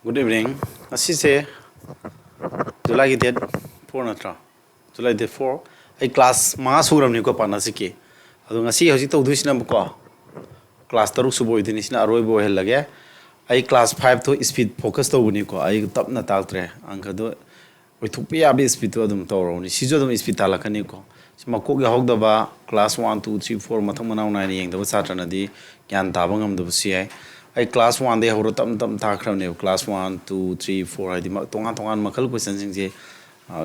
Good evening. Asise July date 4 natra. July date 4. I class mas huram ni ko panasiki. Adu ngasi hoji to udusina ko. Class taruk subo idini sina aroi bo hel lage. I class 5 to speed focus to buni ko. I tap na taktre. Angka do we thupi abi speed to adum to ro ni. Sijo dum speed tala kani ko. Sima ko ge hok da ba class 1 2 3 4 mathang manau na ni yeng da satra na di gyan tabang am do si ai. I class 1 they have tam takram ne class 1 2 3 4 I di tongan makal question sing je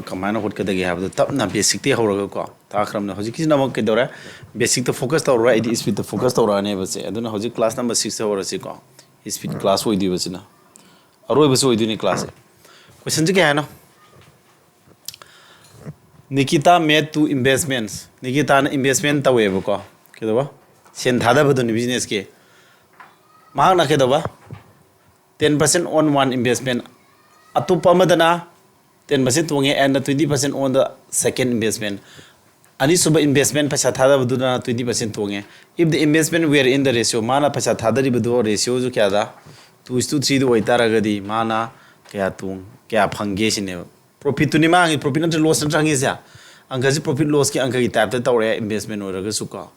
kamana hot kada ge have the tap na basic te hora ko takram ne hoji kisna mak ke dora basic to focus to right is speed to focus to rane base aduna hoji class number 6 hora se ko speed class hoi di basina aroi base hoi di ni class question je ke hai na Nikita made two investments Nikita na investment ta we ko ke do ba sen thada ba do business ke Mahang na ba 10% on one investment atupa madana 10% tunge and 20% on the second investment ani suba investment paisa thada buduna 20% tunge if the investment were in the ratio mana paisa thada ri budu ratio ju kya da 2:3 do oitara gadi mana kya tung kya phange sine profit tuni ma profit na loss na changi sia angka ji profit loss ki angka gi type ta tawre investment ora ga su ko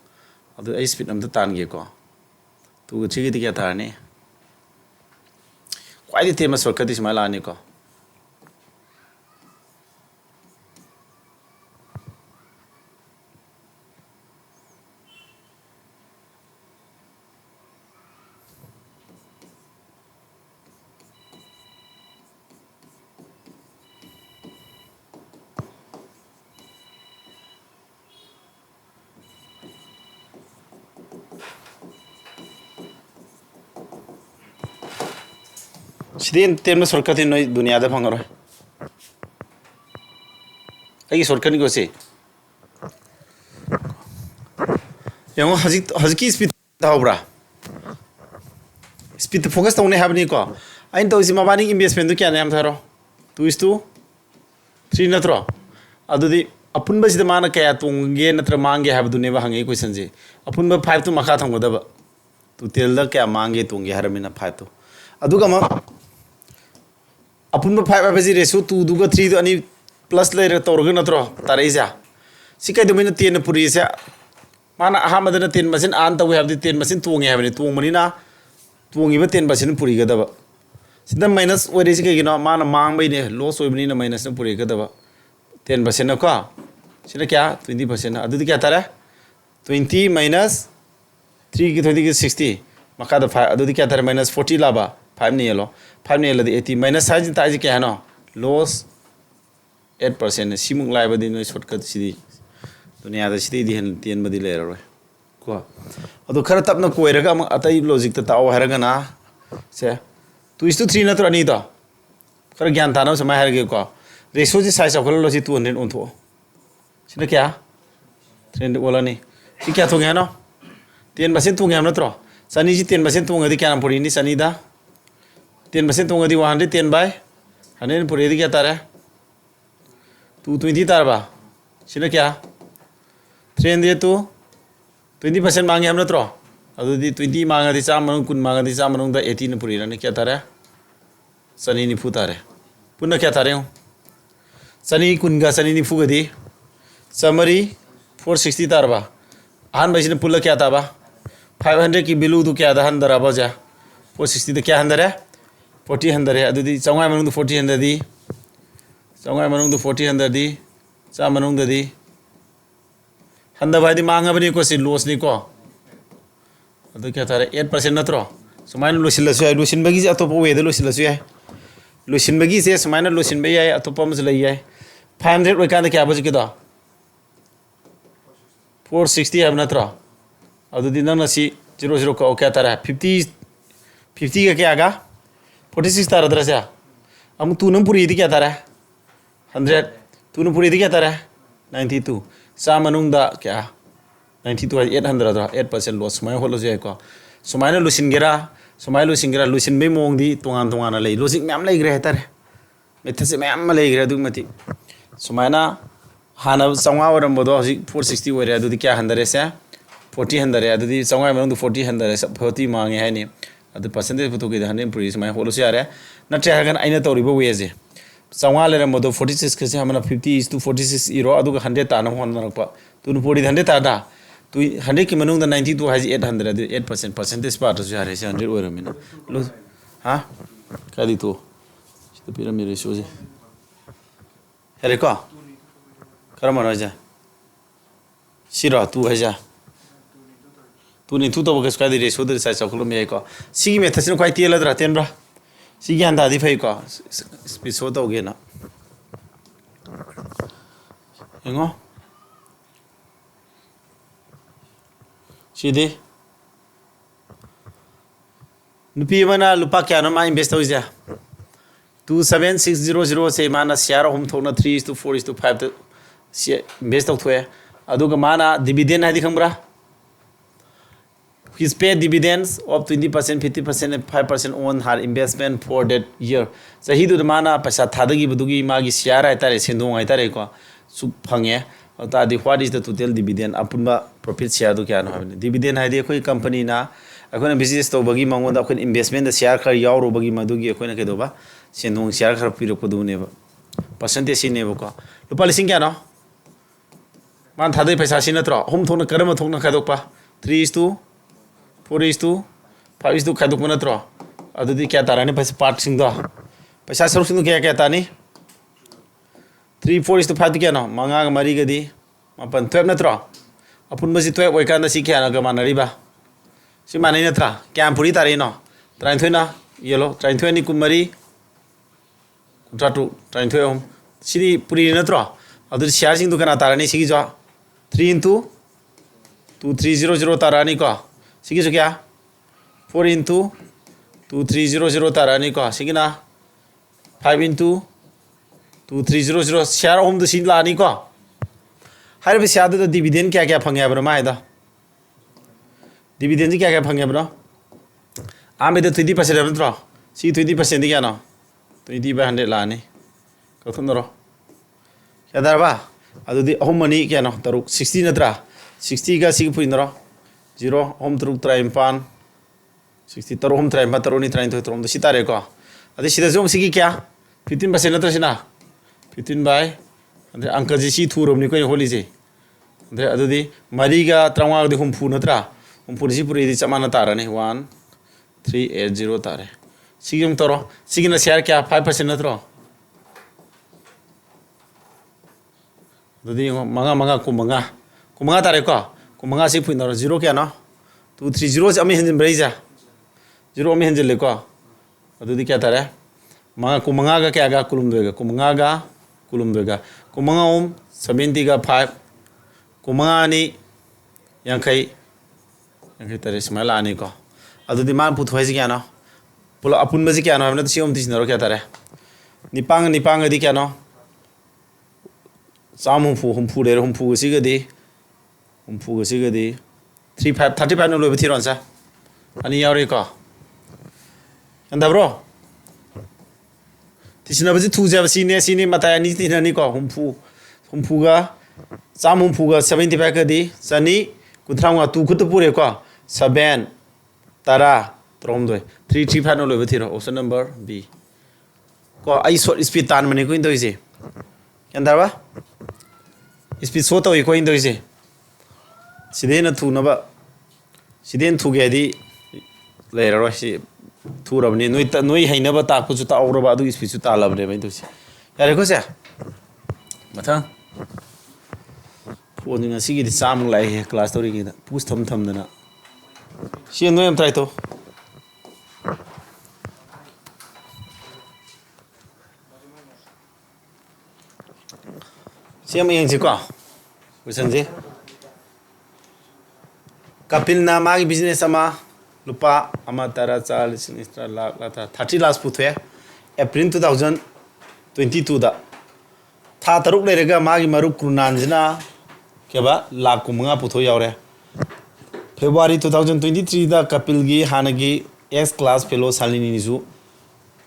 adu ai speed am ta tan ge ko tu chigi ti kya tha ne kwai di tema sor kati smala ne ko Sidin tema sor kati noi dunia da phangaro ai sor kani ko se yang haji speed da obra speed focus ta ne have ni ko ain to si mabani investment du kya ne am tharo 2:3 natro adudi apun ba sida mana kaya tunge natra mange have du ne ba hangi question je apun ba 5 to makha thango da ba tu tel da kya mange tunge haramina 5 to aduga ma apun ba 5 abasi ratio 2 duga 3 do ani plus layer torga natro taraisa sikai do mina 10 puri sa mana ahamadana 10 machine an ta we have the 10 machine tuonge have ni tuong manina tuongi ba 10 machine puri ga daba sida minus ore sikai gino mana mang bai ne loss oi bani na minus na puri ga daba 10% na ko sida kya 20% adu di kya tara 20 minus 3 ki 20 ki 60 maka da 5 adu di kya tara minus 40 laba 5 ni yelo 5 ni yelo 80 minus size ta ji kya no loss 8% simung lai ba din shortcut sidi dunia da sidi di hen tien ba di le ro ko adu khara tap na koi raga am atai logic ta taw haraga na se 2:3 na to ani da khara gyan ta na samay harage ko ratio ji size of lo ji 200 on tho sida kya trend wala ni ki kya thong hai no 10% thong hai na tro sani ji 10% thong adi kya nam puri ni sani da 10% thong adi 110 by 100 puri di kya tara 220 tar ba sida kya 300 to 20% mange am na tro adu di 20 manga di sam manung kun manga di sam manung da 18 puri na kya tara sani ni fu tare punna kya tare sani kun ga sani ni fu ga di summary 460 tar ba han ba sine pulla kya ta ba 500 की बिलू तो क्या था हंदर अब जा 460 तो क्या हंदर है 40 हंदर है अदुदी चौंगा मनूंग तो 40 हंदर दी चौंगा मनूंग तो 40 हंदर दी चा मनूंग दी हंदर भाई दी मांगा बनी को सी लॉस नहीं को अदु क्या था 8% नत्रो समाइन लुसिन लसु है लुसिन बगी से तो वो वेदे लुसिन लसु है लुसिन बगी से समाइन लुसिन बगी है तो पम से लई है 500 वे कांदे क्या बज के दो 460 है नत्रो अदुदी नंग नसी 00 को क्या तारा 50 का क्या आगा 46 तारा तरह से हम तू नम पूरी थी क्या तारा 100 तू नम पूरी थी क्या तारा 92 सा मनुंग दा क्या 92 800 दा 8% लॉस समय होलो जे को समायना लुसिन गेरा लुसिन बे मोंग दी तोंगान ले लॉजिक मैम ले ग्रे तारे मेथे से मैम ले ग्रे दु मति समायना हाना संगा वरम बदो 460 वरे दु क्या 100 से 40 हंदर है अदुदी चौंगा मनों 40 हंदर है 40 मांगे है नि ꯑꯗꯨ ꯄꯔꯁꯦꯟꯇꯦꯖ ꯄꯨꯊꯣꯛꯀꯦꯗ 100 ꯄꯨꯔꯤ ꯁꯨꯃꯥꯏꯅ ꯍꯣꯠꯂꯁꯨ ꯌꯥꯔꯦ ꯅꯠꯇ꯭ꯔꯦ ꯍꯥꯏꯔꯒꯅ ꯑꯩꯅ ꯇꯧꯔꯤꯕ ꯋꯦꯁꯦ 400 ꯂꯩꯔꯝꯕꯗꯣ 46 ꯀꯁꯦ ꯑꯃꯅ 50:46 ꯏꯔꯣ ꯑꯗꯨꯒ 100 ꯇꯥꯅꯕ ꯍꯣꯠꯅꯔꯛꯄ 240 100 ꯇꯥꯗ 100 కి ꯃꯅꯨꯡꯗ 92 ꯍꯥꯏꯁꯤ 800 ꯑꯗꯨ 8% ꯄꯔꯁꯦꯟꯇꯦꯖ ꯄꯥꯔꯇꯁꯨ ꯌꯥꯔꯦ 100 ꯑꯣꯏꯔꯝꯃꯤꯅ ꯍꯥ ꯀꯥꯏꯗꯤ ꯇꯣ ꯁꯤꯗ ꯄꯤꯔꯝꯃꯤ ꯔꯦꯁꯤꯌꯣꯁꯦ ꯌꯥꯔꯦꯀꯣ ꯀꯔꯝꯕꯅꯣ ꯍꯥꯏꯁꯦ ꯁꯤꯔꯣ 2 ꯍꯥꯏꯁꯦ 2 2 ꯇꯧꯕ ꯀꯩꯁꯨ ꯀꯥꯏꯗꯦ ꯔꯦꯁꯤꯌꯣꯗ ꯁꯥꯏꯖ ꯆꯥꯎꯈꯠꯂꯝ ꯌꯥꯏꯀꯣ ꯁꯤꯒꯤ ꯃꯦꯊꯠꯁꯤꯅ ꯈ꯭ꯋꯥꯏ ꯇꯦꯜꯂꯗ꯭ꯔꯥ ꯇꯦꯟꯕ꯭ꯔꯥ ꯁꯤ ꯒ꯭ꯌꯥꯟ ꯇꯥꯗꯤ ꯐꯩꯀꯣ ꯁ꯭ꯄꯤꯗ ꯁꯣ ꯇꯧꯒꯦꯅ ꯌꯦꯡꯉꯣ ꯁꯤꯗꯤ नुपी मना लुपा क्या मा इन्वेस्ट तौजे 27600 से माना शेयर हम थोना 3:4:5 इन्वेस्ट तौथोए अदुगा माना dividend हाइदि खंब्रा his pay dividends of 20% 50% and 5% on her investment for that year sahi du mana paisa thadagi budugi magi share ai tare sendong ai tare ko su phange ta di what is the total dividend apunba profit share du kya no dividend haidi khoi company na अखोना business तौबगी मंगोदा अखोन investment share खर यावरोबगी मदुगी अखोना केदोबा सेंदोंग share खर पिरपदुनेबा percentage सिनेबको लुपा लिसिंग क्या no मान थादे पैसा सि नत्रो हम थोना करम थोना खादोकपा 3:4:5 खादोकपा नत्रो अदुदी क्या ताराने पैसा पार्ट सिंगदो पैसा सरुक सिंगदो क्या क्या तानी 3:4:5 क्या नो मंगा मरी गदी मपन 12 नत्रो अपुन बसी 12 ओइकांदा सि क्या ना मानरिबा सी माने नत्रा क्या पुरी तारे नो 33 येलो 33 नि कुमरी कुट्राटू 33 हम सिरी पुरी नत्रो अदु शेयर सिंग दुकाना तारानी सिगी जो 3:2300 तारानी को सिगी जो क्या 4:2300 तारानी को सिगिना 5:2300 शेयर हम दु सिन लानी को हाइबे शेयर दु डिविडेंड क्या क्या फंगे बरो माइदा डिविडेंड क्या क्या फंगे बनो आमे द 20% नत्रो सी 20% क्या नो 20/100 लाने कथुनरो क्या दरबा अदुदी अहम मनी क्या नो तरुक 60 नत्रा 60 का सी पुइनरो 0 होम तरुक ट्राइम्पान 60 तरो होम ट्राइम्पा तरोनी ट्राइन तो तरोम द सितारे को अदि सिदा जोम सिगी क्या 15% नत्रा सिना 15 बाय अंदे अंक जी सी थुरोमनी को होली जे अंदे अदुदी मरी का त्रंगा दि हम फु नत्रा पुरी पुरी चमाना ताराने 1380 तारे सिगम तरो सिगिना शेयर क्या 5% नत्रो ददी मंगा मंगा कुमंगा तारे को कुमंगा सि पुइनरो 0 क्या नो 230 अमी हंजन ब्रेजा 0 अमी हंजन लेको अदुदी क्या तारे मंगा कुमंगा का क्या गा कुलुम दोगा कुमंगा ओम 70 का 5 कुमंगा नि यांखै तरे स्माइल आने को अदुदी मान पुथवाइस क्या नो पुला अपुन बजी क्या नो हमने तो सियोम तिसनरो क्या तारे निपांग दी क्या नो साम हुमफु ले हुमफु सिगदी 35 नो लोबे थिरोन सा अनि यावरे को अंदब्रो तिसना बजी थुजा सिने मताय नि तिननी को हुमफुगा साम हुमफुगा 75 का दी सनी कुथरांगा तू खुद पूरे को 7 तारा त्रोमदोय 335 नो लोबे थिरो ऑप्शन नंबर बी को आई शॉर्ट स्पीड तान मने को इंदोइसे अंदरबा स्पीड शो तो को इंदोइसे सिदेन थुनबा सिदेन थुगेदी लेरो सि थुरबनी नोई हैनबा ताकपुसु ताउरबा अदु स्पीड सु तालबने बै दोसे यारे को से मथा phone ngasi gi sam lai he class tori gi da pus tham dana si no em try to si am yang ji ko question ji kapil na ma gi business ama lupa ama tara 40 lakh 30 lakhs puthwe April 2022 da tha taruk lerega ma gi maruk krunanjina केबा लाख कुमंगा पुथो यावरे February 2023 दा कपिल गी हानगी S class fellow salini Niju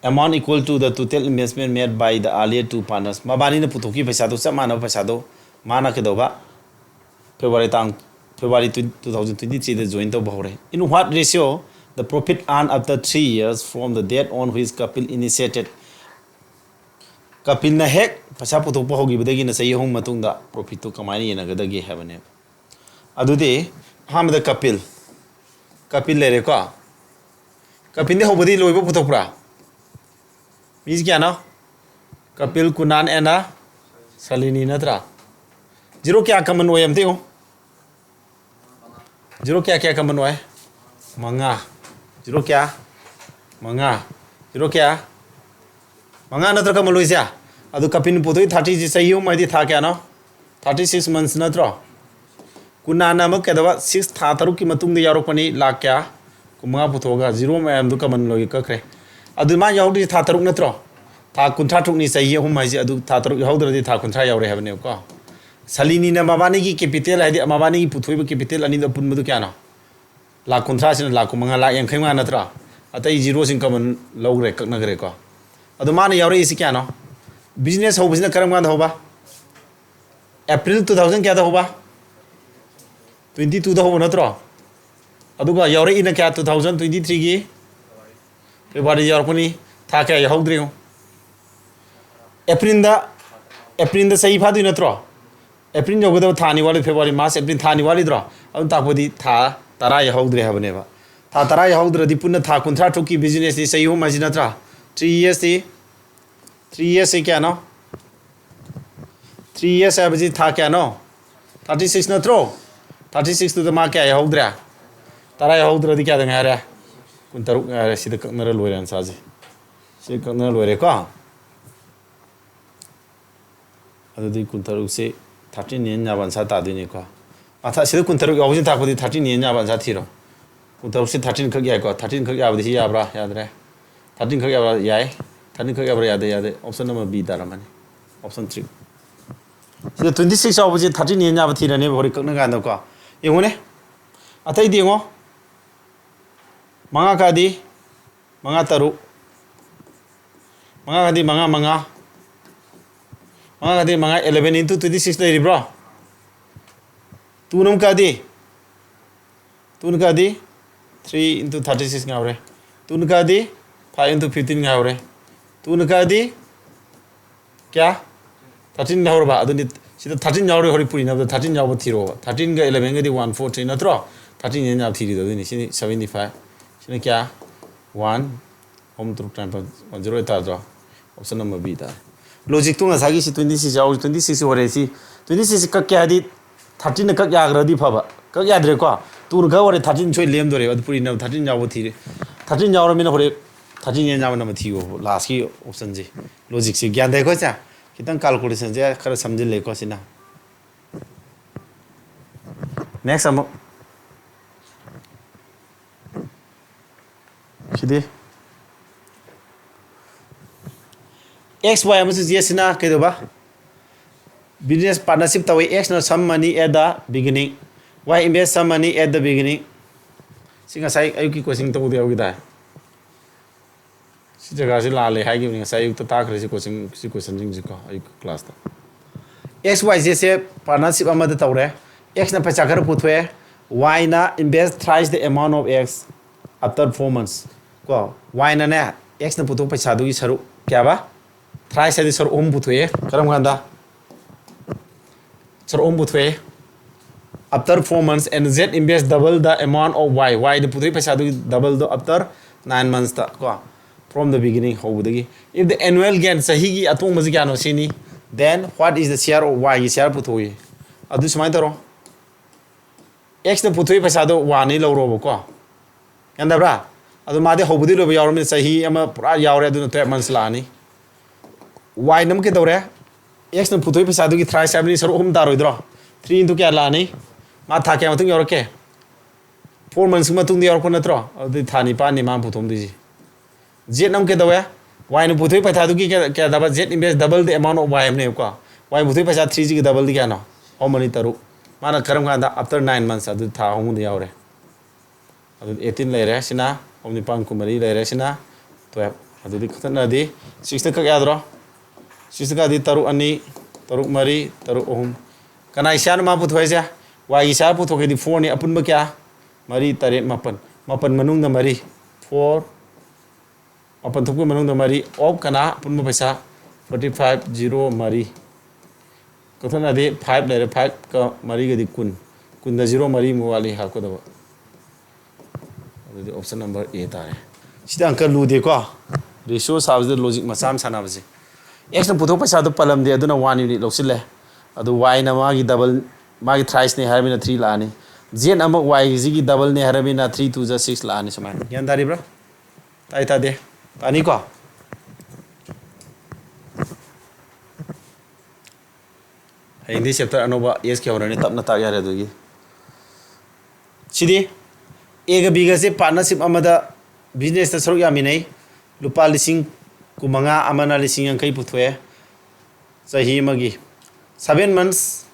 amount equal to the total investment made by the earlier two partners mabani ne putoki paisa do samana paisa do mana ke doba February 2023 de join to bahore in what ratio the profit earned after 3 years from the date on which Kapil initiated. Kapil na hek pasa puthokpa hogibadagi na sahi ahum matungda profit to kamaini yenagadagi habane. Adude hamada Kapil lere ko. Kapil ne hobadi loiba puthokpra. Means kya na? Kapil, Kunan and Salini natra. Zero kya common way am teo? Zero kya common way? Manga. Zero kya? Manga. Zero kya? Manga natra common way ya. Adu Kapil puto 30 sayu mai di tha kya na? 36 months natra. Kunan namak kadawa 6 tha taru ki matung de yarok pani lak kya? Kumanga putoga zero mai am du common logi kakre. Adu ma yaw di tha taru natra. Tha kuntra thukni sahi ahum mai ji adu tha taru yaudra di tha kuntra yaure habane ko. Salini na mabani ki capital hai di mabani ki puthoi capital ani da pun madu kya na? La kuntra sin la kumanga la yang khaima natra. Atai zero sin common logre kakna gre ko. Adu ma na yaure isi kya na? Business ho business karam ganda hoba. April 2000 kya da hoba? 22 da hoba natra. Adu ga yaure ina kya 2023 ki February yaur pani tha kya yaudri ho. April da sahi phadu natro. April jogada thani wali February March April thani wali dro. Adu takpodi tha tara yaudri habane ba. Tha tara yaudra di punna tha kuntra thoki business ni sahi ho maji natra. 3 years se kya no? 3 years abaji tha kya no? 36 natro. 36 to the ma kya yaudra. Tara yaudra di kya da ngara. Kuntaru ngara sida kaknara loire an saji. Sida kaknara loire ko. Adu kuntaru se 13 yen nyaban sa ta dini ko. Atha sida kuntaru yawjin ta ko di 13 yen nyaban sa thiro. Kuntaru se 13 khak ya ko 13 khak ya badi ya bra yadre. 13 khak ya bra yai. 13 khak ya bra yade. Option number B daramani. Option 3. Sida 26 awji 13 yen nyaba thira ne bori kakna ga ko. Yengone. Athai di ngo. Manga ka di manga taru. Manga ka di manga 11 into 26 lay bro. Tunum kadi 3 into 36 ngawre. Tun kadi 5 into 15 ngawre. Tun kadi kya 13 ngawre ba aduni sida 13 ngawre hori puri na 13 ngawre thiro 13 ga 11 ga di 143 na tro 13 yen ngaw thiri do ni sini 75 sini kya 1 home through time 0 ta do option number B ta. Logic to ngasa gi si 26 yaw 26 hore si 26 ka kya di 13 ka kya gra di phaba ka kya dre ko tur ga hore 13 choi lem dore ad puri na 13 yaw thi 13 yaw min hore 13 yen yaw na ma thi go last ki option ji logic si gyan dai ko cha kitang calculation je khara samjil le ko sina next amo Shidi X Y amusu yes na kedoba business partnership tawi X na some money at the beginning Y invest some money at the beginning singa sai ayuki coaching to de ogida si jaga si la le hai gi ni sai yuk ta khre si coaching jing ji ko ayuk class ta X Y Z se partnership amada tawre X na paisa khar puthwe Y na invest thrice the amount of X after 4 months ko Y na ne X na putu paisa du gi saru kya ba thrice adi sar om puthwe karam ganda sar om puthwe after 4 months and Z invest double the amount of Y the puthwe paisa du double the after 9 months ta ko from the beginning how budagi if the annual gain sahi gi atong maji gyano sini then what is the share of Y gi share puthwe adu smai taro X na puthwe paisa do 1 ni lawro ko yanda bra adu ma de hobudi lo yawro min sahi ama pura yawre adu 12 months la ni Y nam ke dore X na puthoi paisa du gi thrice sabni sar om daroi dro 3 into kya la ni ma tha kya matung yor ke 4 months matung di yor ko natro adu thani pa ni ma puthom di ji Z nam ke dore Y na puthoi paisa du gi kya daba Z invest double the amount of Y ne ko Y puthoi paisa 3 ji gi double di kya no how many taru mana karam ga after 9 months adu tha hom di yawre adu 18 le re sina omni pang kumari le re sina 12 adu di khotna di 6 ka kya dro Sisga di taru ani taru mari taru ohum kana isyan ma puthoi ja wa isya puthoi di 4 ni apun ba kya mari tare mapan mapan manung da mari 4 mapan thukku manung da mari of kana punma paisa 45 0 mari kathana de 5 le 5 ka mari ga di kun da 0 mari mu wali ha ko da adu option number A tare sida anka lu de ko ratio sabs the logic masam sana base x na puthok paisa do palam de aduna 1 unit loksile adu y na ma gi double ma gi thrice ne harmina 3 la ani z na ma y gi double ne harmina 3 2 6 la ani samai yan dari bra tai ta de tani ko hindi chapter anoba yes ke horani tapna ta ya re dogi sidi a ga b ga se partnership amada business ta saruk yaminai lupa lising kumanga amana lising yang kai puthoe sahi magi 7 months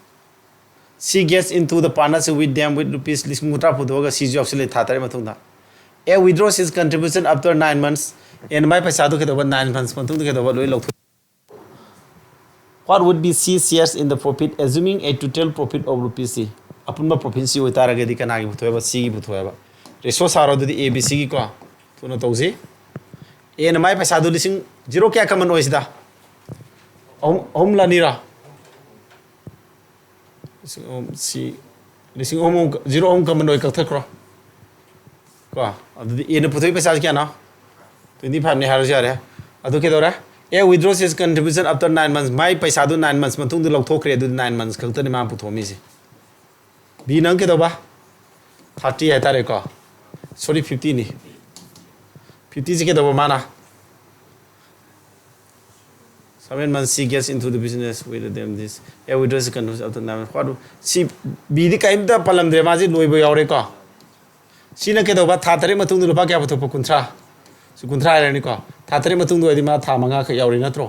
she gets into the partnership with them with rupees lising mutra puthoga si job sile thatare mathungda a withdraws his contribution after 9 months and my paisa do ke do 9 months mathung ke do loi lok what would be C shares in the profit assuming a total profit of rupees C apunba profit C hoitara ge di kana gi puthoe ba C gi puthoe ba ratio saro do di A B C gi ko tuna tausi a na mai paisa do lising 0 kya kaman oisda home la nira C lising home 0 home kaman oi ka thakro ko adu di a na puthoi paisa kya na 25 ne har jare adu ke dora a withdraws his contribution after 9 months mai paisa do 9 months matung du lok thokre du 9 months khakta ni ma puthomi se b nang ke do ba 30 hai tare ko sorry 50 ni 50 se ke do mana 7 months she gets into the business with them this a withdraws his contribution after 9 months what si b di kaim ta palam dre ma ji loi bo yaure ko si na ke do ba tha tare matung du lupa kya putho kuntra si kuntra re ni ko tha tare matung du adi ma tha manga kha yauri na tro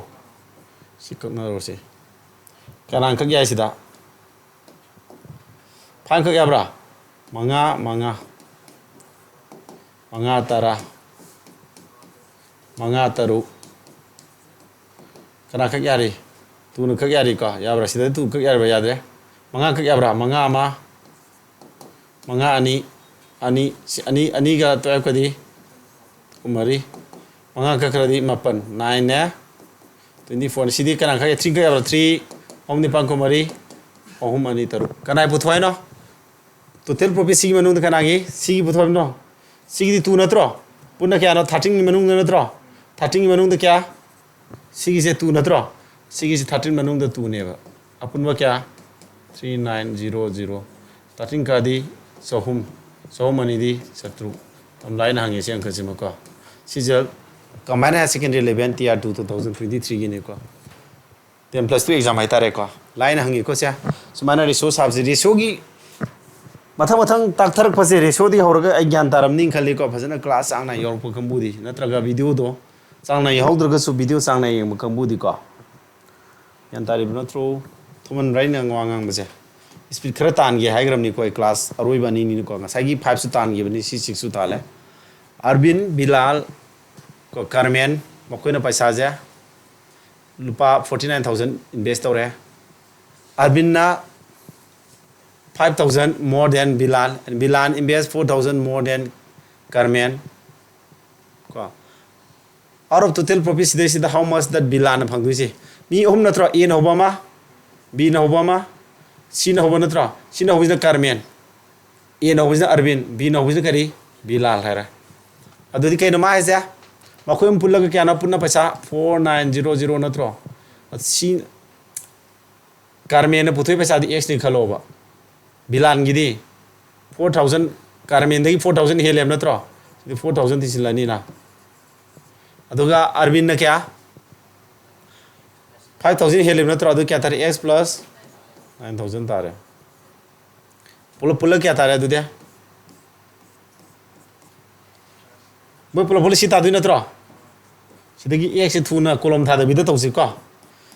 si ko na ro se kanang kha ya sida phan kha ya bra manga tara manga taru kana kha ya ri tu nu kha ya ri ko ya bra sida tu kha ya ba ya de manga kha ya bra manga ma manga ani ga to ko di umari manga ka kra di mapan 9 ne 24 sidi kana kha 3 ka 3 om ni pang ko mari ohum ani taru kana puthwai no total profit sigi manung kana gi sigi puthwai no sigi di tu na tro punna kya no 13 ni manung na tro 13 ni manung da kya sigi se tu na tro sigi se 13 manung da tu ne ba apun wa kya 3900 13 ka di sohum ani di satru am line hangi se angka sima ko sijal combined higher secondary level TR 2023 gi ne ko 10+2 exam ai tare ko line hangi ko sia sumana resource habse ratio gi mathang tak tharak pase ratio di horga ai gyan taram ning khali ko phajana class angna yor ko kambudi natraga video do sangna yaudra su video sangna yeng kambudi ko yan tari bna thro thuman raina ngwangang base speed khara tan ge haigram ni ko class aroi bani ni ko ngasai gi 5 su tan ge bani si 6 su tale Arvin Bilal ko Carmen makoina paisa ja lupa 49000 invest ore Arvin na 5000 more than Bilal and Bilal invest 4000 more than Carmen ko out of total profit sida how much that Bilal na phangdu si mi hom natra a na hobama b na hobama c na hoba natra c na hobina Carmen a na hobina Arvin b na hobina kari Bilal hara adudi kai no ma haja makoim pullaga kya na punna paisa 4900 natro si Carmen na puthoi paisa di x ni khalo ba Bilan gidi 4000 Carmen dagi 4000 helem natro 4000 tisilani na aduga Arvin na kya 5000 helem natro adu kya tare x plus 9000 tare pulla kya tare adu de bo pulla si ta du natro sidagi x se thuna kolom tha da bi da tausi ko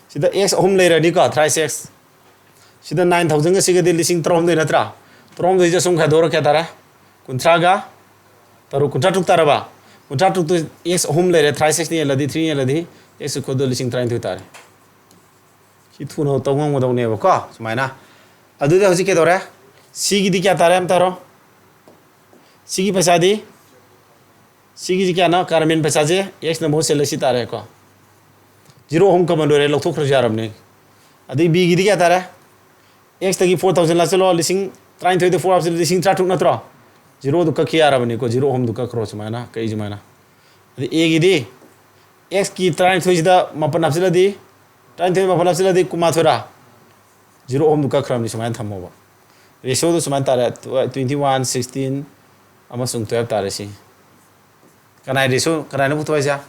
sida x home layer ni ko try 6 sida 9000 ga siga de lising trom de natra trom de ja sum kha dor kya tara kuntra ga taru kuntra tuk tara ba kuntra tuk to x home layer try 6 ni ladi 3 ni ladi x ko do lising 3 thu tare si thuna tawang mo daw ne ba ko sumaina adu de hosi ke dora si gi di kya tara am taro si gi paisa di सिगी क्या ना Carmen पैसा जे x ना बहुत से लसी तारे को 0 home कमन रे लौथोक खर जारबने अदि b गिदी क्या तारे x तगी 4000 ला चलो लिसिंग 33 तो 4 आपसे लिसिंग 3 ठुक नत्रो 0 दुका किया रबने को 0 होम दुका क्रॉस माना कई जमाना अदि a गिदी x की 33 दा मपन आपसे दी 33 मपन आपसे दी कुमा थोरा 0 होम दुका खरम नि समान थमोबा रेशियो तो समान तारे 21 16 अमसुंग 12 तारे सी कनाई रेशियो कनाई न पुतवाइसा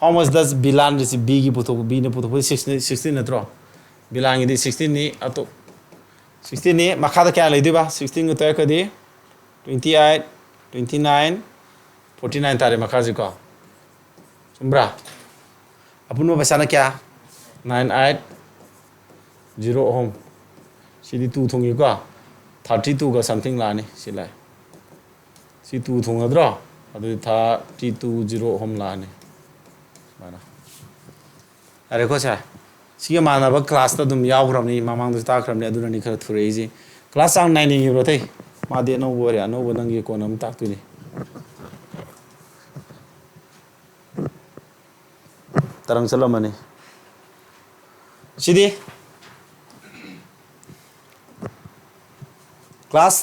how much does bilan receive b की पुतो b ने पुतो 16 नत्रो bilan गिदी 16 नि अतो 16 नि मखा क्या लेदिबा 16 को तय कदी 28 29 49 तारे मखा जी को सुम्ब्रा अपन पैसा ना क्या 98 0 होम सीधी 2 थोंगी को 32 का समथिंग लाने सिलाई सी 2 थोंगद्रो अदु 32 0 होम लाने माना अरे को सा सी मानब क्लास ता दुम यावग्रमनी मामांग ता ताख्रमनी अदुननी खर थुरेजी क्लास आंग 9 नि ब्रो थे मादे नो बोरे अनो बनंगी कोनम ताक्तुनी तरंग चलमनी सिदी क्लास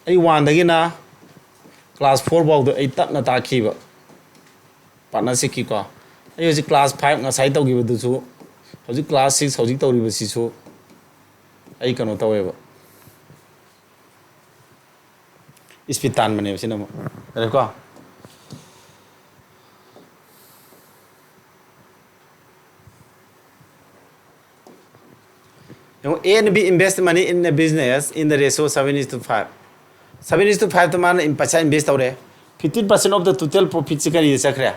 आई 1 दगी ना क्लास 4 बाउद आई तपना ताखीबा पार्टनरशिप की को आई होजि क्लास 5 ngasai तौगिबदुसु होजि क्लास 6 होजि तौरिबसिसु आई कनो तवेबा स्पीड तान बने सिना अरे को A and B invest money in the business in the ratio 7:5. 7:5 to man in paisa invest awre 15% of the total profit se kari sakra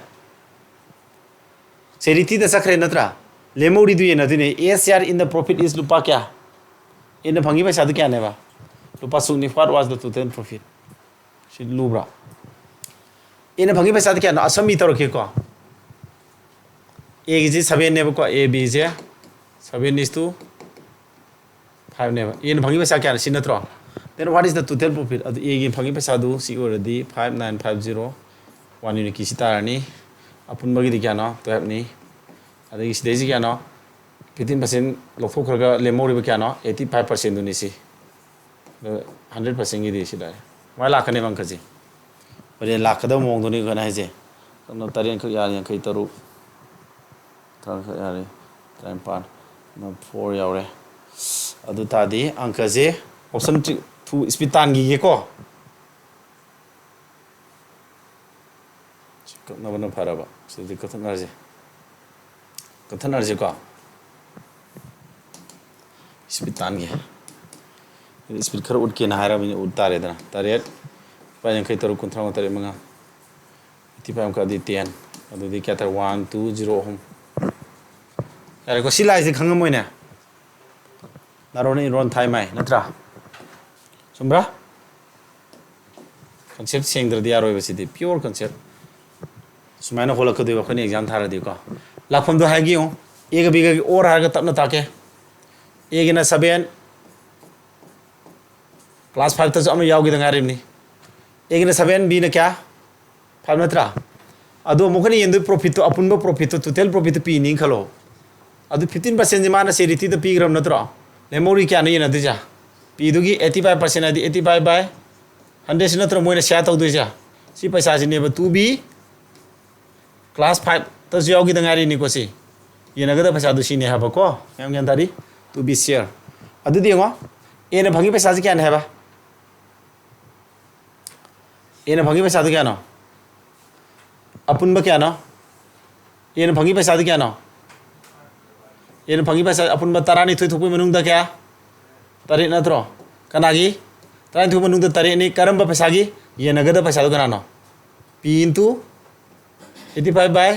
charity da sakra natra lemori du yena dine a share in the profit is lupa kya in the bhangi paisa du kya ne ba lupa sugni what was the total profit shi lubra in the bhangi paisa du kya na asami tor ke ko a is 7 ne ko a b is 7:5 ने in bhangi paisa kya sin natro then what is the total profit adu a gi bhangi paisa du si already 5950 1 unit ki sitarani apun bagi di kya no to have ni adu is desi kya no 15% lokho khraga lemori ba kya no 85% du ni si 100% gi di si da mai lakh ne bang khaji bare lakh da mong du ni gana je no taren khak ya yan khai taru thang khak ya re time pan no 4 yaure अदु तादी अंक जे option 2 speed तान गी को नबन फरबा सिदि कथनरजे को speed तान गी speed खर उड के ना हारा बिन उड तारे दना तारे पायन खै तरु कुंथरा तारे मंगा इति पाम का दी 10 अदु दी क्या तर 1 2 0 हम अरे को सिलाई से खंग मोइना नारोने रोन थाई माय नत्रा सुमब्रा concept सेंग्दर दिया रोय बसिदि प्योर concept सुमायना होलक दे बखनि एग्जाम थारा दि को लाफम दो हागी हो एक बिगा की और हागा तपना ताके एक ना 7 क्लास 5 तक अम यावगी दंगारिमनी एक ना 7 बी ना क्या 5 नत्रा अदो मुखनि यंदु प्रॉफिट तो अपुनबो प्रॉफिट तो टोटल प्रॉफिट पी नि खलो अदु 15% जिमाना सेरिटी तो पी ग्राम नत्रा लेमोरी क्या नहीं ना दिजा पीदुगी 85% आदि 85 बाय 100 नत्र मोइना शेयर तौदुजा सी पैसा सिनेब 2b क्लास 5 तस यावगी दंगारी नि कोसी येनगदा पैसा दु सिने हाबा को याम ग्यान तारी 2b शेयर अदु दिगो ए ने भंगी पैसा क्या ने हाबा ए ने भंगी पैसा क्या न अपुन क्या न ए ने भंगी पैसा क्या न ये फंगी पैसा अपन तरानी थोई थोपी मनुंग दा क्या तरे नत्रो कनागी तरानी थोपी मनुंग दा तरे नि करम पैसा की ये नगद पैसा दो कनानो p into 85 by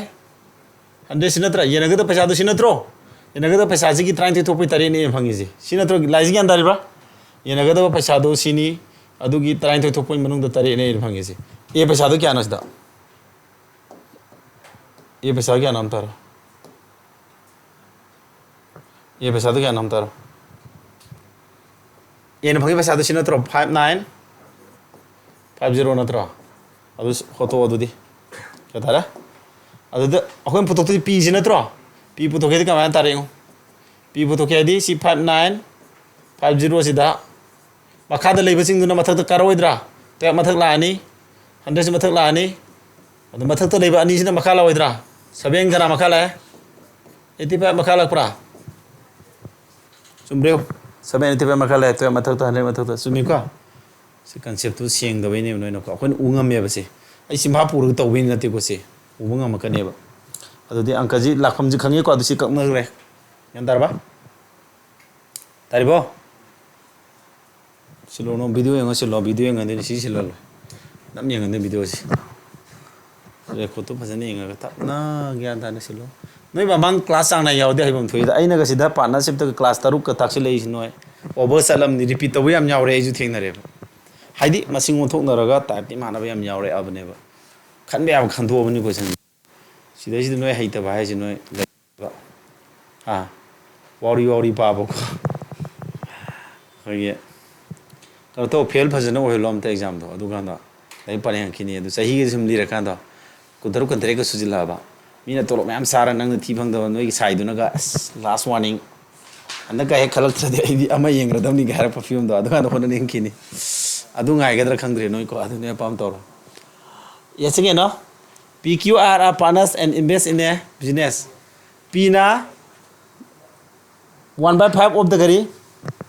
100 सिनत्रा ये नगद पैसा दो सिनत्रो ये नगद पैसा जी की तरानी थोपी तरे नि फंगी जी सिनत्रो लाइज की अंदर बा ये नगद पैसा दो सिनी अदुगी तरानी थोपी मनुंग दा तरे नि फंगी जी ये पैसा दो क्या नसदा ये पैसा क्या नाम तारा ये पैसा तो क्या नाम तारो ये न भंगी पैसा तो सिनत्रो 5950 नत्रो ꯑꯗꯨ ꯍꯣꯠꯇꯣꯛ ꯑꯗꯨꯗꯤ ꯀꯌꯥ ꯇꯥꯔꯦ ꯑꯗꯨꯗ ꯑꯩꯈꯣꯏꯅ ꯄꯨꯊꯣꯛꯇꯣꯏꯗꯤ ꯄꯤꯁꯤ ꯅꯠꯇ꯭ꯔꯣ ꯄꯤ ꯄꯨꯊꯣꯛꯀꯦꯗꯤ ꯀꯃꯥꯏꯅ ꯇꯥꯔꯦ ꯌꯦꯡꯉꯣ ꯄꯤ ꯄꯨꯊꯣꯛꯀꯦ ꯍꯥꯏꯗꯤ ꯁꯤ 5950 ꯁꯤꯗ ꯃꯈꯥꯗ ꯂꯩꯕꯁꯤꯡꯗꯨꯅ ꯃꯊꯛꯇ ꯀꯥꯔꯣꯏꯗ꯭ꯔꯥ 12 ꯃꯊꯛ ꯂꯥꯛꯑꯅꯤ 100 ꯁꯤ ꯃꯊꯛ ꯂꯥꯛꯑꯅꯤ ꯑꯗꯨ ꯃꯊꯛꯇ ꯂꯩꯕ ꯑꯅꯤꯁꯤꯅ ꯃꯈꯥ ꯂꯥꯛꯑꯣꯏꯗ꯭ꯔꯥ 7 ꯀꯅꯥ ꯃꯈꯥ ꯂꯥꯛꯑꯦ 85 ꯃꯈꯥ ꯂꯥꯛꯄ꯭ꯔꯥ ꯆꯨꯝꯕ꯭ꯔꯦ 785 ꯃꯈꯥ ꯂꯥꯛꯑꯦ 12 ꯃꯊꯛꯇ 100 ꯃꯊꯛꯇ ꯆꯨꯝꯃꯤꯀꯣ ꯁꯤ ꯀꯟꯁꯦꯞꯇꯨ ꯁꯦꯡꯗꯕꯩꯅꯦꯕ ꯅꯣꯏꯅꯀꯣ ꯑꯩꯈꯣꯏꯅ ꯎ ꯉꯝꯃꯦꯕ ꯁꯤ ꯑꯩ ꯁꯤꯝꯐꯥ ꯄꯨꯔꯒ ꯇꯧꯕꯩ ꯅꯠꯇꯦꯀꯣ ꯁꯤ ꯎꯕ ꯉꯝꯃꯛꯀꯅꯦꯕ ꯑꯗꯨꯗꯤ ꯑꯪꯀꯁꯤ ꯂꯥꯛꯐꯝꯁꯤ ꯈꯪꯉꯦꯀꯣ ꯑꯗꯨ ꯁꯤ ꯀꯛꯅꯈ꯭ꯔꯦ ꯒ꯭ꯌꯥꯟ ꯇꯥꯔꯕ ꯇꯥꯔꯤꯕꯣ ꯁꯤꯜꯂꯣꯅꯣ ꯚꯤꯗꯤꯑꯣ ꯌꯦꯡꯉꯣ ꯁꯤꯜꯂꯣ ꯚꯤꯗꯤꯑꯣ ꯌꯦꯡꯉꯗꯤ ꯁꯤ ꯁꯤꯜꯍꯜꯂꯣ ꯅꯝ ꯌꯦꯡꯉꯗꯤ ꯚꯤꯗꯤꯑꯣꯁꯤ ꯔꯦꯀꯣꯔꯠꯇꯨ ꯐꯖꯅ ꯌꯦꯡꯉꯒ ꯇꯞꯅ ꯒ꯭ꯌꯥꯟ ꯇꯥꯅ ꯁꯤꯜꯂꯣ ꯅꯣꯏ ꯃꯃꯥꯡ ꯀ꯭ꯂꯥꯁ ꯆꯥꯡ ꯅꯥꯏ ꯌꯥꯎꯔꯗꯤ ꯍꯩꯐꯝ ꯊꯣꯛꯏꯗ ꯑꯩꯅꯒ ꯁꯤꯗ ꯄꯥꯔꯠꯅꯔꯁꯤꯞꯇꯒ ꯀ꯭ꯂꯥꯁ 3ꯀ ꯇꯥꯛꯁꯤꯜꯂꯛꯏꯁꯤ ꯅꯣꯏ ꯑꯣꯚꯔ ꯆꯠꯂꯝꯅꯤ ꯔꯤꯄꯤꯠ ꯇꯧꯕ ꯌꯥꯝ ꯌꯥꯎꯔꯦ ꯑꯩꯁꯨ ꯊꯦꯡꯅꯔꯦꯕ ꯍꯥꯏꯗꯤ ꯃꯁꯤꯡ ꯑꯣꯟꯊꯣꯛꯅꯔꯒ ꯇꯥꯏꯞꯇꯤ ꯃꯥꯟꯅꯕ ꯌꯥꯝ ꯌꯥꯎꯔꯛꯑꯕꯅꯦꯕ ꯈꯟꯕ ꯌꯥꯕ ꯈꯟꯗꯣꯛꯑꯕꯅꯤ ꯀꯣꯏꯁꯟ ꯁꯤꯗꯩꯁꯤꯗ ꯅꯣꯏ ꯍꯩꯇꯕ ꯍꯥꯏꯁꯤ ꯅꯣꯏ ꯂꯩꯕ ꯋꯥꯎꯔꯤ ꯄꯥꯕꯀꯣ ꯑꯩꯈꯣꯏꯒꯤ ꯀꯩꯅꯣ ꯇꯧ ꯐꯦꯜ ꯐꯖꯅ ꯑꯣꯏꯍꯜꯂꯣ ꯑꯝꯇ ꯑꯦꯛꯖꯥꯝꯗꯣ ꯑꯗꯨꯀꯥꯟꯗ ꯂꯥꯏꯔꯤꯛ ꯄꯥꯅꯤꯡꯉꯛꯈꯤꯅꯤ ꯑꯗꯨ ꯆꯍꯤꯒꯤ ꯁꯨꯝ ꯂꯤꯔꯀꯥꯟꯗ 13 13ꯒ ꯁꯨꯖꯤꯜꯂꯛꯑꯕ ꯃꯤꯅ ꯇꯣꯂꯣꯞ ꯃꯌꯥꯝ ꯆꯥꯔ ꯅꯪꯅ ꯊꯤ ꯐꯪꯗꯕ ꯅꯣꯏꯒꯤ ꯁꯥꯏꯗꯨꯅꯒ ꯑꯁ ꯂꯥꯁ ꯋꯥꯔꯅꯤꯡ ꯍꯟꯗꯛꯀ ꯍꯦꯛ ꯈꯜꯂꯛꯇ꯭ꯔꯗꯤ ꯑꯩꯗꯤ ꯑꯃ ꯌꯦꯡꯒꯗꯕꯅꯤꯒ ꯍꯥꯏꯔꯛꯄ ꯐꯤꯕꯝꯗꯣ ꯑꯗꯨꯀꯥꯟꯗ ꯍꯣꯠꯅꯅꯤꯡꯈꯤꯅꯤ ꯑꯗꯨ ꯉꯥꯏꯒꯗ꯭ꯔꯥ ꯈꯪꯗ꯭ꯔꯦ ꯅꯣꯏꯀꯣ ꯑꯗꯨꯅꯦ ꯑꯄꯥꯝ ꯇꯧꯔꯣ ꯌꯦꯁ ꯀꯩꯅꯣ PQR are partners and invest in a business P나 1/5 of the kari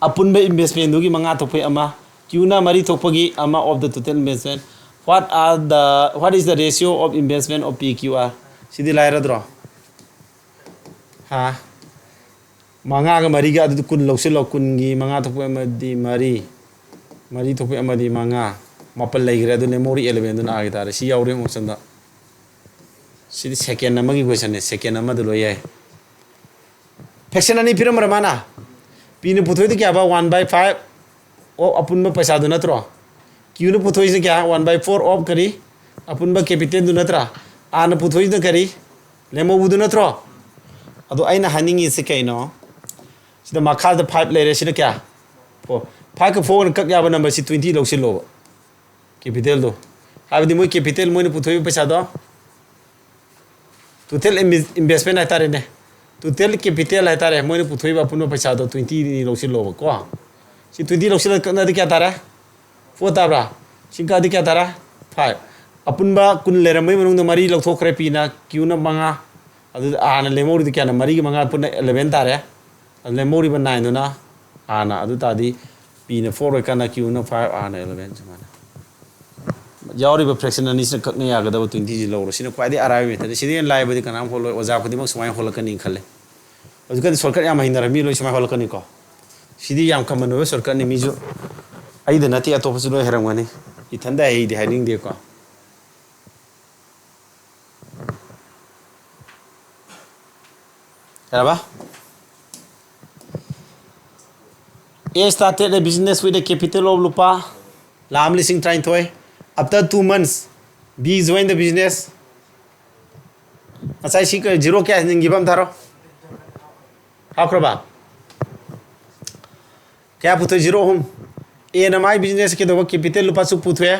apunba investment dugi manga thokpai ama Qna mari thokpagi ama of the total investment what is the ratio of investment of PQR sidi laira dro ha manga ga mari ga adu kun loksilo kun gi manga thokpai amadi mari thokpai amadi manga mapal laigre adu memory 11 dun agi tare si yaure mochanda sidi second amagi question ne second amadu lo yai fraction ani piram ramana p ne puthoi de kya ba 1/5 of apunba paisa du natro q ne puthoi se kya 1/4 of kari apunba capital du natra a ne puthoi de kari lemo bu du natro ado aina haningi se kaino sida makha de 5 lere sida kya 4 5 ka 4 kak ya ba number si 20 lo silo capital do habdi moi capital moi ne puthoi paisa do total investment hai tare ne total capital hai tare moi ne puthoi ba puno paisa do 20 ni lo silo ko si 20 lo silo kana de kya tare 4 tabra singka de kya tara 5 apunba kun lera mai manung da mari lo thokre pina q na manga adu ana lemori de kya na mari gi manga puna 11 tare lemori ba 9 na ana adu tadi p na 4 kana q na 5 ana 11 samana yauri ba fraction ani sina kakne ya gada 20 ji lo sina kwai de arai me tadi sidi lai ba de kana holo oja khudi mak sumai hol kani khale adu kan shortcut ya mahindra mi lo sumai hol kani ko sidi yam kaman no shortcut ni mi jo ai da nati atop su lo heram gani ithanda ai de hiding de ko ba A started a business with a capital of lupa lam lising trying toy after 2 months B joined the business asai si zero cash ning gibam tharo how kraba kya puto zero hum A na mai business ke do capital lupa su puto ya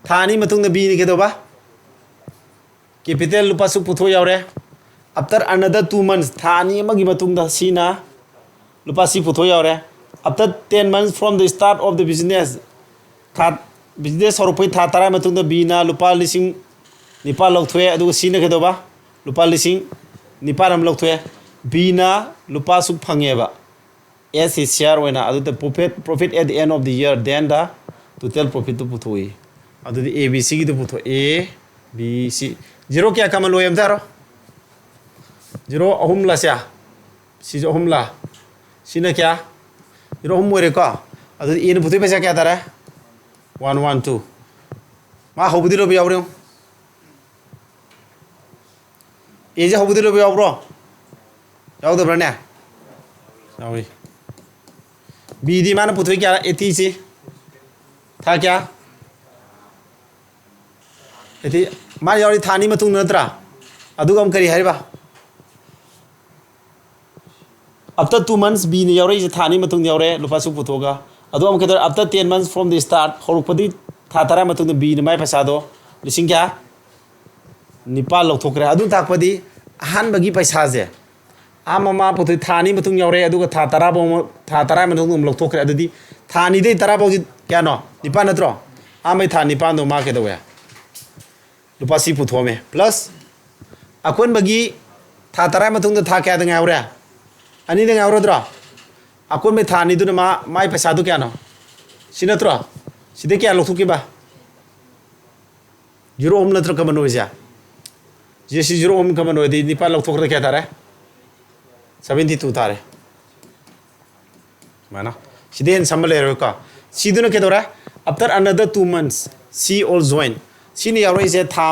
thani matung da B ni ke do ba capital lupa su puto yaure after another 2 months thani magi matung da sina lupa si puto yaure after 10 months from the start of the business business horopoi tha tara matung da B na lupa lising nipa lokthwe adu sina ke do ba lupa lising nipa ram lokthwe B na lupa su phange ba as his share wena adu the profit at the end of the year then the total profit to puthoi adu the ABC ki to putho A B C zero kya kamal loyam daro zero ahum la sia si ahum la sina kya zero ahum more ko adu A ne puthoi paisa kya tara 112 ma hobudi lo bi awre A je hobudi lo bi awro yaw da brane yawi B di mana puthoi kya 80 si tha kya 80 ma yawri thani matung natra adu gam kari hariba after 2 months B ni yawri je thani matung yawre lupa su puthoga adu am kedar after 10 months from the start horupadi था तरा मतुंग B न my पैसा दो लिसिंग क्या निपाल लौथोकरे अदु ताकपदी अहानबगी पैसा जे आ mama पुथि थानी मतुंग यावरे अदुगा था तरा बो था तरा मतुंग लौथोकरे अदुदी थानी दे तरा बो क्या नो निपाल नत्रो आ मै था निपाल दो मा के दो या लुपा सी पुथोमे प्लस अकोन बगी था तरा मतुंग था क्या दंग यावरे अनि दंग यावरद्रो अकोन मै थानी दुन मा माय पैसा दो क्या नो सिनत्रो सिदे क्या लौथोकिबा 0 ओम नत्र कमन होइजा जेसी 0 ओम कमन होइदि निपाल लौथोकरे क्या तारे 72 तारे माना सिदेन समले रोका सिदुन के दोरा after another 2 months see all join सिनि यावरे जे था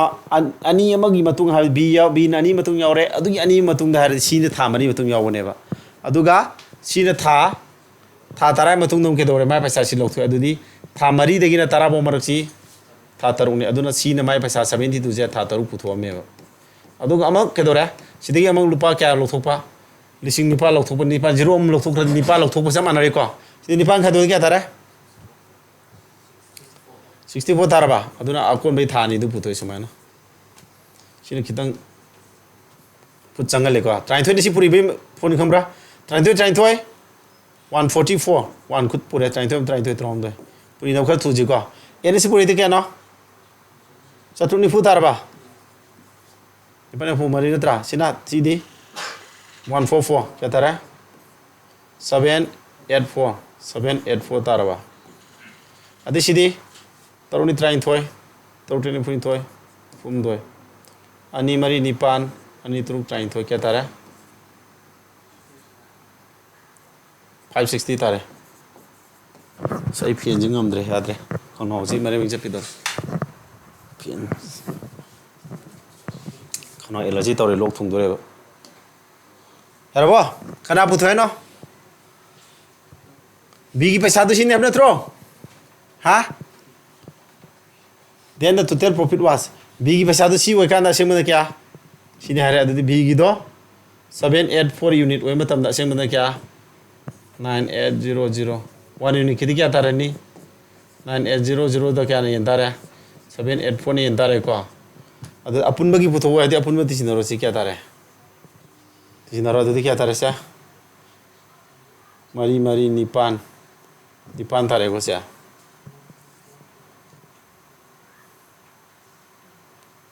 अनि अमगी मतुंग हा बी या बी ननी मतुंग यावरे अदुगी अनि मतुंग दा हारे सिने था मनी मतुंग यावनेबा अदुगा सिने था तरा मतुंग दम के दोरे माय पैसा सि लौथो अदुदी था मरी देगिना तरा बो मरक्सी था तरुने अदुना सिने माय पैसा 72 जे था तरु पुथोमेबा अदुगा अमक के दोरे सिदेगी अमक लुपा क्या लौथोपा लिसिंग निपा लौथोपा निपा 0 ओम लौथोक्रा निपा लौथोपा सा मानरे को सिदे निपा खादो क्या तारे 64 तारबा अदुना अकोन बै थानी दु पुथोय सुमायना सिने खितंग पुत चंगले को 33 नि पुरी बै फोन खमरा 33 144 1 खुद पुरे 33 त्रोम दे पुरी नखर थुजि को एने सि पुरी दे क्या नो चतुर्नि फु तारबा इपने फु मरी नत्रा सिना सिदी 144 क्या तारा 784 तारबा अदि सिदी तरुनि 33 तरुनि फुनि थोय फुम दोय अनि मरी निपान अनि तुरुक 33 क्या तारा 560 तारे सही फियन जिंग हमद्रे याद्रे खनो जी मरे मिंग जपिदो फियन खनो एलर्जी तौरे लोक थुंदोरे यारबो खना पुथोय नो बी की पैसा तो सिने अपने थ्रो हा then the total profit was बी की पैसा तो सी ओय कांदा सेमन क्या सिने हारे अदि बी की दो 784 यूनिट ओय मतम दा सेमन क्या 9800 1 यूनिट किती क्या तारे नी 9800 दा क्या नहीं तारे 784 नहीं तारे को अदि अपुन बगी पुथो अदि अपुन मति सिनरो सी क्या तारे सिनरो अदि क्या तारे सा मरी निपान तारे को सा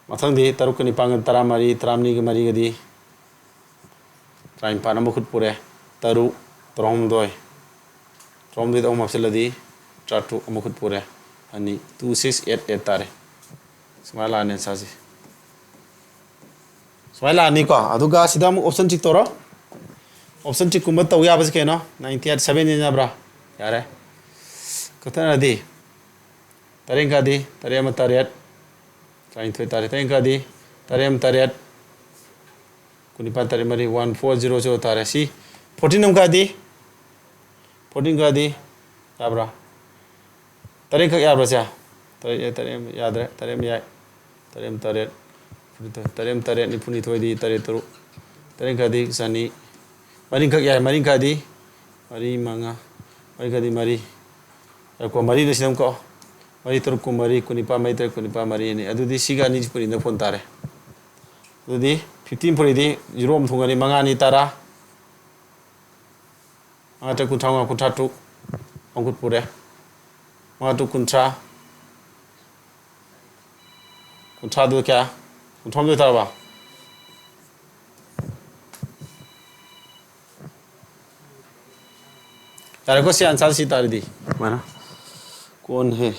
मथंग दी तरुक निपान तरा मरी तरामनी के मरी गदी ट्राइन पान खुद पुरे तरु त्रोमदोय दो मफसलदी ट्राटु खुद पुरे अनि 2688 तारे स्माइल आने सासी स्माइल आनी को अदुगा सिदा मु ऑप्शन चिक तोरो ऑप्शन चिक कुम तौ या बस के नो 987 ने ब्रा यारे कतना दी तरें का दी तरेम तरेट ट्राइन थोय तारे तरें का दी तरेम तरेट कुनिपा तारे मरी 1400 तारे सी 14 नम का दी 14 का दी याब्रा तरें का याब्रा सा तरेम याद रहे तरेम याय तरेम तरेट नि पुनि थोय दी तरे तरु तरें का दी सनी मरी का याय मरी का दी मरी मंगा मरी का दी मरी को मरी दसिनम को मरी तरु को मरी कुनिपा मै तर कुनिपा मरी ने अदुदी सिगा नि पुनि न फोन तारे अदुदी 15 पुरि दी 0 ओम थोंगani मंगा नि तारा मंगा कुंथा टू अंकुट पुरे मंगा टू कुंथा दो क्या कुंथम दो तारबा तारे को से आंसर सी तारी दी माना कौन है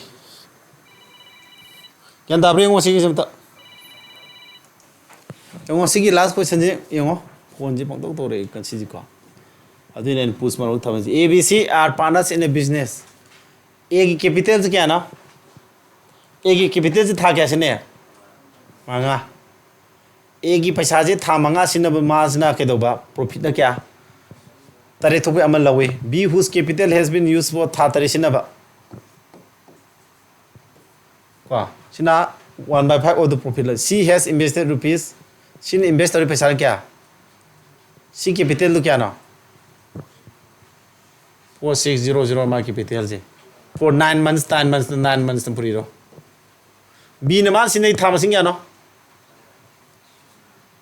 क्या दाबरे वो सी समता वो सी की लास्ट क्वेश्चन जे यो कौन जी पंतो तो रे कंसी जी को अदुन एन पुस मारो था A B C R partners in a business A की कैपिटल से क्या ना ए की कैपिटल से था क्या से मंगा ए की पैसा से था मंगा सिनब माजना के दोबा प्रॉफिट ना क्या तरे थोबे अमल लवे बी whose capital has been used for था तरे सिनब को सिना 1/5 of the profit she has invested rupees सिन इन्वेस्ट करे पैसा क्या सी कैपिटल तो क्या ना 4600 मा कैपिटल से for 9 months 9 months 9 months puri ro b na man sinai tha masing ya no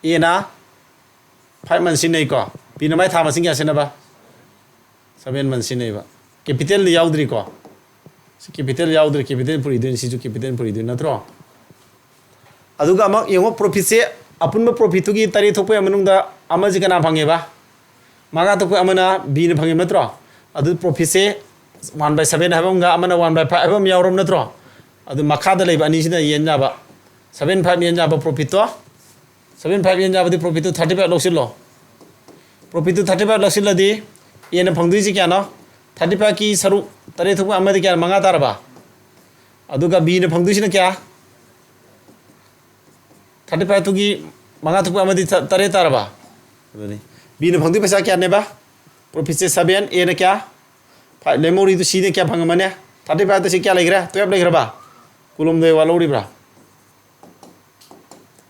a na 5 months sinai ko b na mai tha masing ya sina ba 7 months sinai ba capital yaudri ko si capital yaudri capital puri din si ju capital puri din na tro aduga ma yengo profit se apun ma profit tu gi tari thokpe amanung da amaji kana bhange ba maga thokpe amana b na bhange na tro adu profit se 1/7 habam ga amana 1/5 habam yaurom na tro adu makha da leiba ani sina yen ja ba 7/5 yen ja ba profit to 7/5 yen ja ba di profit to 35 loksil lo profit to 35 loksil la di yen phangdui ji kya no 35 ki saru tare thokpe amadi kya manga tar ba aduga b na phangdui sina kya 35 to gi manga thokpe amadi tare tar ba aduni b na phangdui paisa kya ne ba profit se 7 a na kya memory to see kya phang mane 35 to se kya legra 12 legra ba kulum de walori bra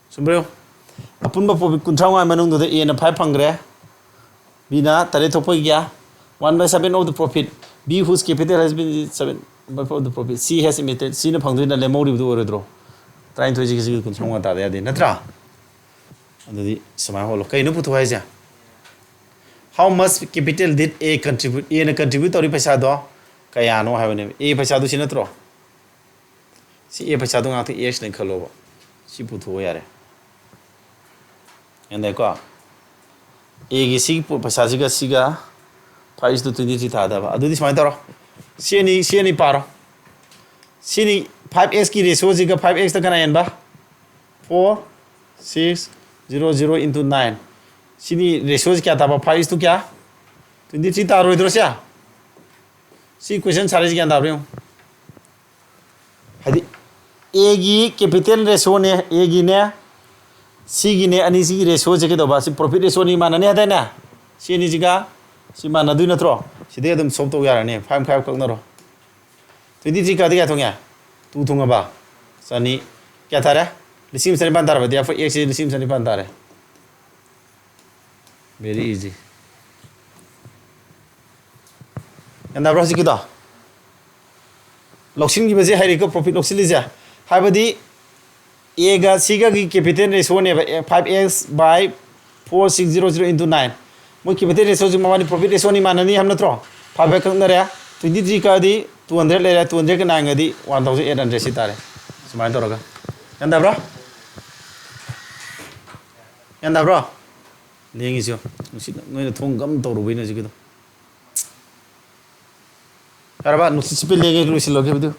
sumbro apun ba profit kunthanga manung do a na 5 phangre b na tare thokpe kya 1/7 of the profit b whose capital has been 7 of the profit c has emitted c na phangdui na memory do orodro train to ji kunthanga ta de natra adudi samay holo kai no putu hai ja how much capital did a contribute a na contribute tori paisa do kaya no have ne a paisa do sinatro si a paisa do nga to x ne khalo ba si putu yare ende ko a gi si paisa siga 5:23 ta da ba adudi samay taro si ni paro si ni 5x ki ratio siga 5x ta kana yan ba 4 6 0 0 into 9 sini ratio kya ta ba 5 to kya 23 ta ro idro sia si question sare kya da brio hadi a gi capital ratio ne a gi ne c gi ne ani si ratio je ke do ba si profit ratio ni mana ne hada na si ni jiga si mana du na tro si de dum sob to ya ne 5 5 kak na ro 23 ka de kya thong ya tu thong ba sani kya tha ra lisim sani ban tar ba dia for x lisim sani ban tar very easy and abra si kita loksin gi baje hari ko profit loksin li ja habadi a ga c ga gi capital ratio ne 5x by 4600 into 9 mo capital ratio ji mawani profit ratio ni manani hamna tro 5 ka na re 23 ka di 200 le 200 ka 9 ga di 1800 si tare sumai to roga and abra lengi jo ngoi thong gam to ru bina ji kido araba nusi sipe lege lu si loge bidu